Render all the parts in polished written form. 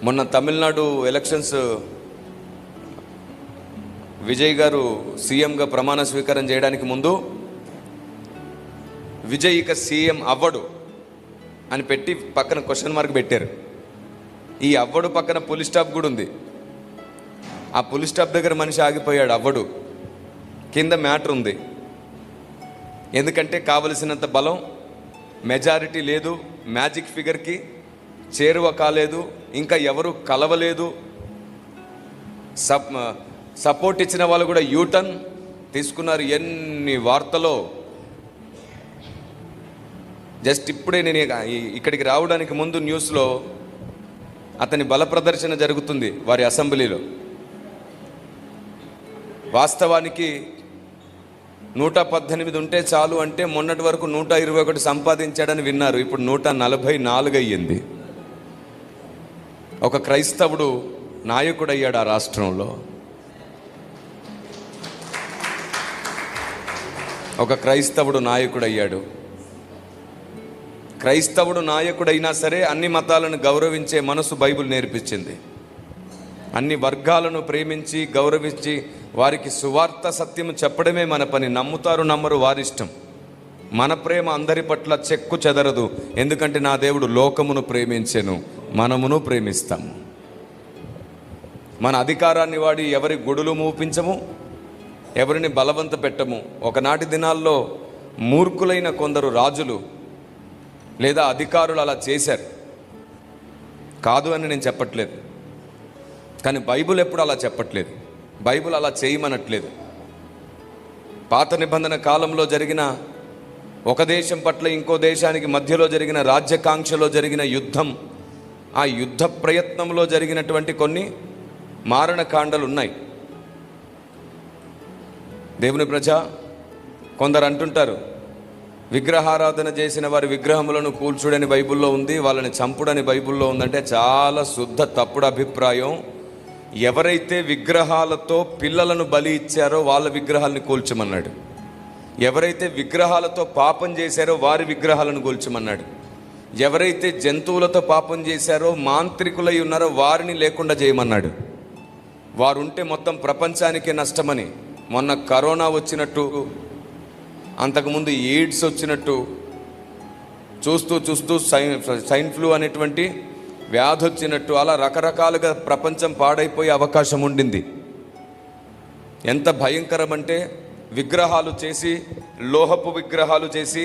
మొన్న తమిళనాడు ఎలక్షన్స్ విజయ్ గారు సీఎంగా ప్రమాణ స్వీకారం చేయడానికి ముందు విజయ్ ఇక సీఎం అవ్వడు అని పెట్టి పక్కన క్వశ్చన్ మార్క్ పెట్టారు. ఈ అవ్వడు పక్కన పులి స్టాప్ కూడా ఉంది. ఆ పులి స్టాప్ దగ్గర మనిషి ఆగిపోయాడు. అవ్వడు కింద మ్యాటర్ ఉంది. ఎందుకంటే కావలసినంత బలం, మెజారిటీ లేదు, మ్యాజిక్ ఫిగర్కి చేరువ కాలేదు, ఇంకా ఎవరు కలవలేదు. సపోర్ట్ ఇచ్చిన వాళ్ళు కూడా యూటర్న్ తీసుకున్నారు. ఎన్ని వార్తలో. జస్ట్ ఇప్పుడే నేను ఇక్కడికి రావడానికి ముందు న్యూస్లో అతని బల ప్రదర్శన జరుగుతుంది వారి అసెంబ్లీలో. వాస్తవానికి 118 ఉంటే చాలు అంటే మొన్నటి వరకు 121 సంపాదించాడని విన్నారు. ఇప్పుడు 144 అయ్యింది. ఒక క్రైస్తవుడు నాయకుడయ్యాడు ఆ రాష్ట్రంలో. ఒక క్రైస్తవుడు నాయకుడయ్యాడు. క్రైస్తవుడు నాయకుడైనా సరే అన్ని మతాలను గౌరవించే మనసు బైబిల్ నేర్పించింది. అన్ని వర్గాలను ప్రేమించి గౌరవించి వారికి సువార్త సత్యము చెప్పడమే మన పని. నమ్ముతారు నమ్మరు వారిష్టం. మన ప్రేమ అందరి పట్ల చెక్కు చెదరదు. ఎందుకంటే నా దేవుడు లోకమును ప్రేమించెను, మనమును ప్రేమిస్తాము. మన అధికారాన్ని వాడి ఎవరి గుడులు మూపించము, ఎవరిని బలవంత పెట్టము. ఒకనాటి దినాల్లో మూర్ఖులైన కొందరు రాజులు లేదా అధికారులు అలా చేశారు. కాదు అని నేను చెప్పట్లేదు, కానీ బైబిల్ ఎప్పుడు అలా చెప్పట్లేదు. బైబిల్ అలా చేయమనట్లేదు. పాత నిబంధన కాలంలో జరిగిన ఒక దేశం పట్ల ఇంకో దేశానికి మధ్యలో జరిగిన రాజ్యకాంక్షలో జరిగిన యుద్ధం, ఆ యుద్ధ ప్రయత్నంలో జరిగినటువంటి కొన్ని మారణకాండలు ఉన్నాయి. దేవుని ప్రజ కొందరు అంటుంటారు, విగ్రహారాధన చేసిన వారి విగ్రహములను కూల్చుడని బైబిల్లో ఉంది, వాళ్ళని చంపుడని బైబిల్లో ఉందంటే చాలా శుద్ధ తప్పుడు అభిప్రాయం. ఎవరైతే విగ్రహాలతో పిల్లలను బలి ఇచ్చారో వాళ్ళ విగ్రహాలను కూల్చమన్నాడు. ఎవరైతే విగ్రహాలతో పాపం చేశారో వారి విగ్రహాలను కూల్చమన్నాడు. ఎవరైతే జంతువులతో పాపం చేశారో మాంత్రికులై ఉన్నారో వారిని లేకుండా చేయమన్నాడు. వారుంటే మొత్తం ప్రపంచానికే నష్టమని. మొన్న కరోనా వచ్చినట్టు, అంతకుముందు ఎయిడ్స్ వచ్చినట్టు, చూస్తూ చూస్తూ స్వైన్ ఫ్లూ అనేటువంటి వ్యాధి వచ్చినట్టు అలా రకరకాలుగా ప్రపంచం పాడైపోయే అవకాశం ఉండింది. ఎంత భయంకరం అంటే విగ్రహాలు చేసి, లోహపు విగ్రహాలు చేసి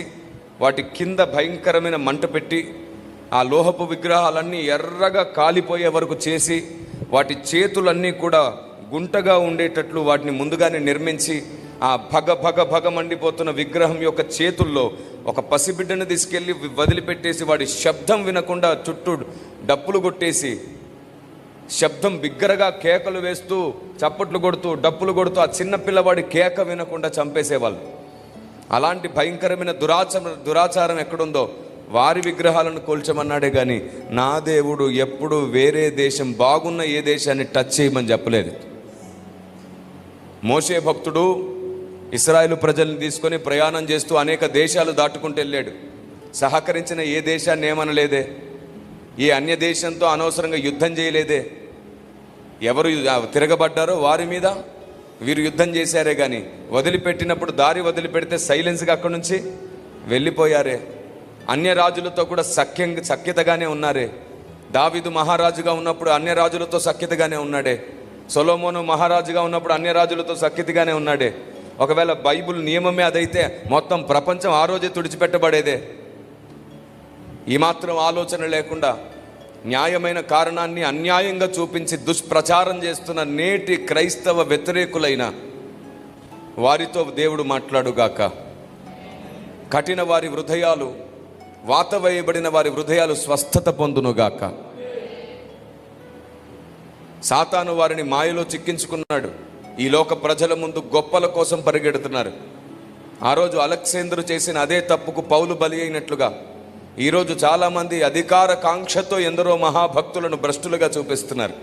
వాటి కింద భయంకరమైన మంట పెట్టి ఆ లోహపు విగ్రహాలన్నీ ఎర్రగా కాలిపోయే వరకు చేసి వాటి చేతులన్నీ కూడా గుంటగా ఉండేటట్లు వాటిని ముందుగానే నిర్మించి ఆ భగ భగ భగ మండిపోతున్న విగ్రహం యొక్క చేతుల్లో ఒక పసిబిడ్డను తీసుకెళ్ళి వదిలిపెట్టేసి వాడి శబ్దం వినకుండా చుట్టూ డప్పులు కొట్టేసి శబ్దం బిగ్గరగా కేకలు వేస్తూ చప్పట్లు కొడుతూ డప్పులు కొడుతూ ఆ చిన్న పిల్లవాడి కేక వినకుండా చంపేసేవాళ్ళు. అలాంటి భయంకరమైన దురాచారం ఎక్కడుందో వారి విగ్రహాలను కూల్చమన్నాడే కానీ నా దేవుడు ఎప్పుడు వేరే దేశం బాగున్న ఏ దేశాన్ని టచ్ చేయమని చెప్పలేదు. మోషే భక్తుడు ఇశ్రాయేలు ప్రజల్ని తీసుకొని ప్రయాణం చేస్తూ అనేక దేశాలు దాటుకుంటూ వెళ్ళాడు. సహకరించిన ఏ దేశాన్ని ఏమనలేదే, ఏ అన్య దేశంతో అనవసరంగా యుద్ధం చేయలేదే. ఎవరు తిరగబడ్డారో వారి మీద వీరు యుద్ధం చేశారే కానీ వదిలిపెట్టినప్పుడు దారి వదిలిపెడితే సైలెన్స్గా అక్కడి నుంచి వెళ్ళిపోయారే. అన్య రాజులతో కూడా సఖ్యతగానే ఉన్నారే. దావీదు మహారాజుగా ఉన్నప్పుడు అన్య రాజులతో సఖ్యతగానే ఉన్నాడే. సొలొమోను మహారాజుగా ఉన్నప్పుడు అన్య రాజులతో సఖ్యతగానే ఉన్నాడే. ఒకవేళ బైబిల్ నియమమే అదైతే మొత్తం ప్రపంచం ఆ రోజే తుడిచిపెట్టబడేదే. ఈ మాత్రం ఆలోచన లేకుండా న్యాయమైన కారణాన్ని అన్యాయంగా చూపించి దుష్ప్రచారం చేస్తున్న నేటి క్రైస్తవ వ్యతిరేకులైన వారితో దేవుడు మాట్లాడుగాక. కఠిన వారి హృదయాలు, వాత వేయబడిన వారి హృదయాలు స్వస్థత పొందునుగాక. సాతాను వారిని మాయలో చిక్కించుకున్నాడు. ఈ లోక ప్రజల ముందు గొప్పల కోసం పరిగెడుతున్నారు. ఆ రోజు అలెగ్జాండర్ చేసిన అదే తప్పుకు పౌలు బలి అయినట్లుగా ఈరోజు చాలామంది అధికార కాంక్షతో ఎందరో మహాభక్తులను భ్రష్టులుగా చూపిస్తున్నారు.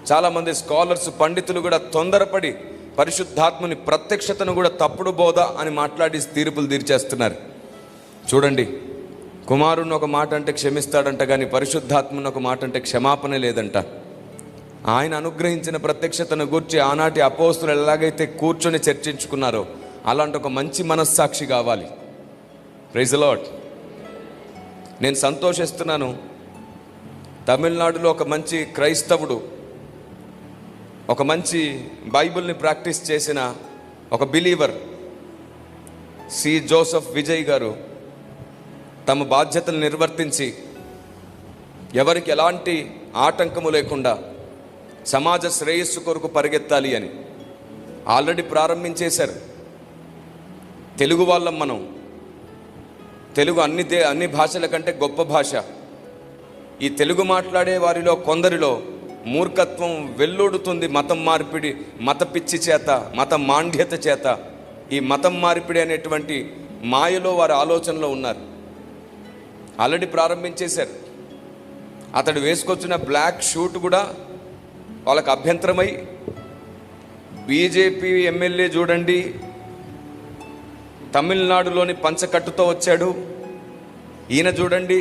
చాలామంది స్కాలర్స్, పండితులు కూడా తొందరపడి పరిశుద్ధాత్మని ప్రత్యక్షతను కూడా తప్పుడు బోధ అని మాట్లాడి తీర్పులు తీర్చేస్తున్నారు. చూడండి, కుమారుని ఒక మాట అంటే క్షమిస్తాడంట, కానీ పరిశుద్ధాత్మను ఒక మాట అంటే క్షమాపణ లేదంట. ఆయన అనుగ్రహించిన ప్రత్యక్షతను గూర్చి ఆనాటి అపోస్తులు ఎలాగైతే కూర్చొని చర్చించుకున్నారో అలాంటి ఒక మంచి మనస్సాక్షి కావాలి. Praise the lord. నేను సంతోషిస్తున్నాను, తమిళనాడులో ఒక మంచి క్రైస్తవుడు, ఒక మంచి బైబిల్ని ప్రాక్టీస్ చేసిన ఒక బిలీవర్ సి జోసెఫ్ విజయ్ గారు తమ బాధ్యతలు నిర్వర్తించి ఎవరికి ఎలాంటి ఆటంకము లేకుండా సమాజ శ్రేయస్సు కొరకు పరిగెత్తాలి అని ఆల్రెడీ ప్రారంభించేశారు. తెలుగు వాళ్ళం మనం. తెలుగు అన్ని భాషల కంటే గొప్ప భాష. ఈ తెలుగు మాట్లాడే వారిలో కొందరిలో మూర్ఖత్వం వెల్లుడుతుంది. మతం మార్పిడి, మత పిచ్చి చేత, మత మాంద్యత చేత, ఈ మతం మార్పిడి అనేటువంటి మాయలో వారి ఆలోచనలో ఉన్నారు. ఆల్రెడీ ప్రారంభించేశారు. అతడు వేసుకొచ్చిన బ్లాక్ షూట్ కూడా వాళ్ళకు అభ్యంతరమై బీజేపీ ఎమ్మెల్యే చూడండి తమిళనాడులోని పంచకట్టుతో వచ్చాడు, ఈయన చూడండి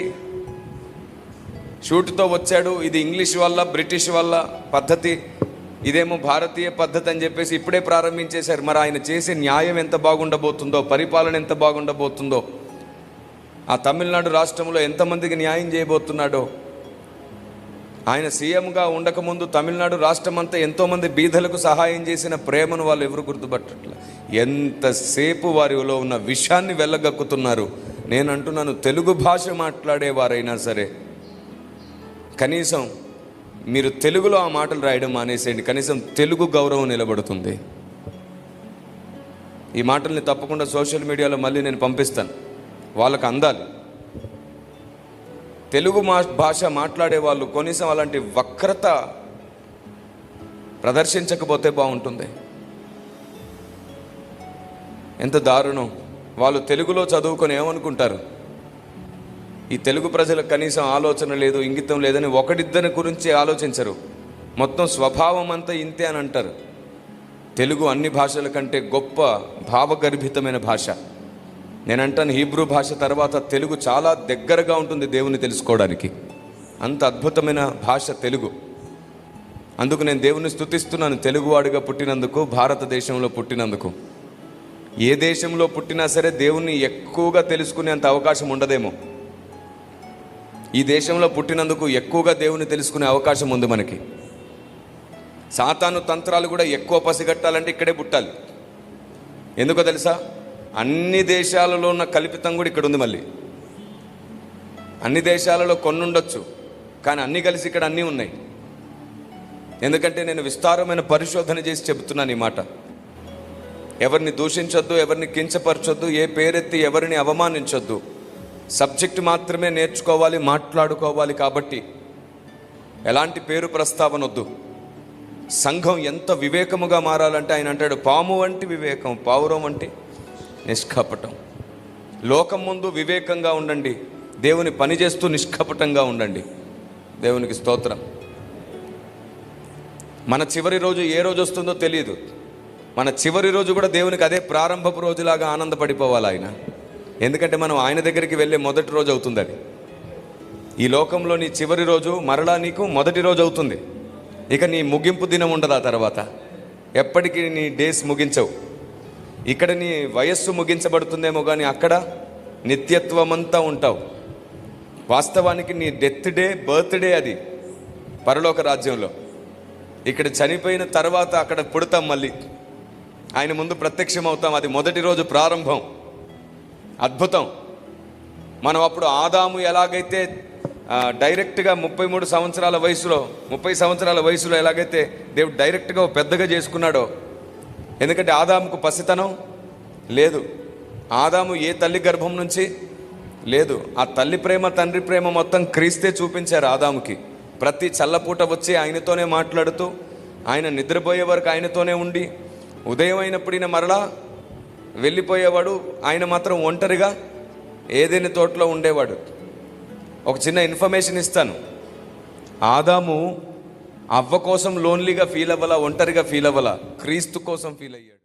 షూట్తో వచ్చాడు, ఇది ఇంగ్లీష్ వల్ల బ్రిటిష్ వల్ల పద్ధతి, ఇదేమో భారతీయ పద్ధతి అని చెప్పేసి ఇప్పుడే ప్రారంభించేశారు. మరి ఆయన చేసే న్యాయం ఎంత బాగుండబోతుందో, పరిపాలన ఎంత బాగుండబోతుందో, ఆ తమిళనాడు రాష్ట్రంలో ఎంతమందికి న్యాయం చేయబోతున్నాడో. ఆయన సీఎంగా ఉండకముందు తమిళనాడు రాష్ట్రం అంతా ఎంతోమంది బీదలకు సహాయం చేసిన ప్రేమను వాళ్ళు ఎవరు గుర్తుపట్టట్ల. ఎంతసేపు వారిలో ఉన్న విషయాన్ని వెళ్ళగక్కుతున్నారు. నేను అంటున్నాను, తెలుగు భాష మాట్లాడేవారైనా సరే కనీసం మీరు తెలుగులో ఆ మాటలు రాయడం మానేసేయండి. కనీసం తెలుగు గౌరవం నిలబడుతుంది. ఈ మాటల్ని తప్పకుండా సోషల్ మీడియాలో మళ్ళీ నేను పంపిస్తాను, వాళ్ళకు అందాలి. తెలుగు భాష మాట్లాడే వాళ్ళు కనీసం అలాంటి వక్రత ప్రదర్శించకపోతే బాగుంటుంది. ఎంత దారుణం. వాళ్ళు తెలుగులో చదువుకొని ఏమనుకుంటారు, ఈ తెలుగు ప్రజలకు కనీసం ఆలోచన లేదు, ఇంగితం లేదని ఒకడిద్దరి గురించి ఆలోచించరు. మొత్తం స్వభావం అంతా ఇంతే అని అంటారు. తెలుగు అన్ని భాషల కంటే గొప్ప భావగర్భితమైన భాష. నేనంటాను, హీబ్రూ భాష తర్వాత తెలుగు చాలా దగ్గరగా ఉంటుంది దేవుని తెలుసుకోవడానికి. అంత అద్భుతమైన భాష తెలుగు. అందుకు నేను దేవుని స్తుతిస్తున్నాను, తెలుగువాడిగా పుట్టినందుకు, భారతదేశంలో పుట్టినందుకు. ఏ దేశంలో పుట్టినా సరే దేవుణ్ణి ఎక్కువగా తెలుసుకునేంత అవకాశం ఉండదేమో. ఈ దేశంలో పుట్టినందుకు ఎక్కువగా దేవుని తెలుసుకునే అవకాశం ఉంది మనకి. సాతాను తంత్రాలు కూడా ఎక్కువ పసిగట్టాలంటే ఇక్కడే పుట్టాలి. ఎందుకో తెలుసా? అన్ని దేశాలలో ఉన్న కల్పితం కూడా ఇక్కడ ఉంది. మళ్ళీ అన్ని దేశాలలో కొన్ని ఉండొచ్చు, కానీ అన్నీ కలిసి ఇక్కడ అన్నీ ఉన్నాయి. ఎందుకంటే నేను విస్తారమైన పరిశోధన చేసి చెబుతున్నాను ఈ మాట. ఎవరిని దూషించొద్దు, ఎవరిని కించపరచొద్దు, ఏ పేరెత్తి ఎవరిని అవమానించొద్దు. సబ్జెక్ట్ మాత్రమే నేర్చుకోవాలి, మాట్లాడుకోవాలి. కాబట్టి ఎలాంటి పేరు ప్రస్తావన వద్దు. సంఘం ఎంత వివేకముగా మారాలంటే ఆయన అంటాడు, పాము వంటి వివేకం, పావురం వంటి నిష్కపటం. లోకం ముందు వివేకంగా ఉండండి, దేవుని పని చేస్తూ నిష్కపటంగా ఉండండి. దేవునికి స్తోత్రం. మన చివరి రోజు ఏ రోజు వస్తుందో తెలియదు. మన చివరి రోజు కూడా దేవునికి అదే ప్రారంభపు రోజులాగా ఆనందపడిపోవాలి ఆయన. ఎందుకంటే మనం ఆయన దగ్గరికి వెళ్ళే మొదటి రోజు అవుతుంది అది. ఈ లోకంలో నీ చివరి రోజు మరలా నీకు మొదటి రోజు అవుతుంది. ఇక నీ ముగింపు దినం ఉండదు. ఆ తర్వాత ఎప్పటికీ నీ డేస్ ముగించవు. ఇక్కడ నీ వయస్సు ముగించబడుతుందేమో, కానీ అక్కడ నిత్యత్వమంతా ఉంటావు. వాస్తవానికి నీ డెత్ డే, బర్త్డే అది పరలోక రాజ్యంలో. ఇక్కడ చనిపోయిన తర్వాత అక్కడ పుడతాం, మళ్ళీ ఆయన ముందు ప్రత్యక్షం అవుతాం. అది మొదటి రోజు ప్రారంభం. అద్భుతం. మనం అప్పుడు ఆదాము ఎలాగైతే డైరెక్ట్గా 30 సంవత్సరాల వయసులో ఎలాగైతే దేవుడు డైరెక్ట్గా పెద్దగా చేసుకున్నాడో. ఎందుకంటే ఆదాముకు పసితనం లేదు. ఆదాము ఏ తల్లి గర్భం నుంచి లేదు. ఆ తల్లి ప్రేమ, తండ్రి ప్రేమ మొత్తం క్రీస్తే చూపించారు ఆదాముకి. ప్రతి చల్లపూట వచ్చి ఆయనతోనే మాట్లాడుతూ, ఆయన నిద్రపోయే వరకు ఆయనతోనే ఉండి, ఉదయం అయినప్పుడు ఈయన మరలా వెళ్ళిపోయేవాడు. ఆయన మాత్రం ఒంటరిగా ఏదైనా తోటలో ఉండేవాడు. ఒక చిన్న ఇన్ఫర్మేషన్ ఇస్తాను. ఆదాము అవ్వ కోసం లోన్లీగా ఫీల్ అవ్వాలా, ఒంటరిగా ఫీల్ అవ్వాలా, క్రీస్తు కోసం ఫీల్ అయ్యాడు.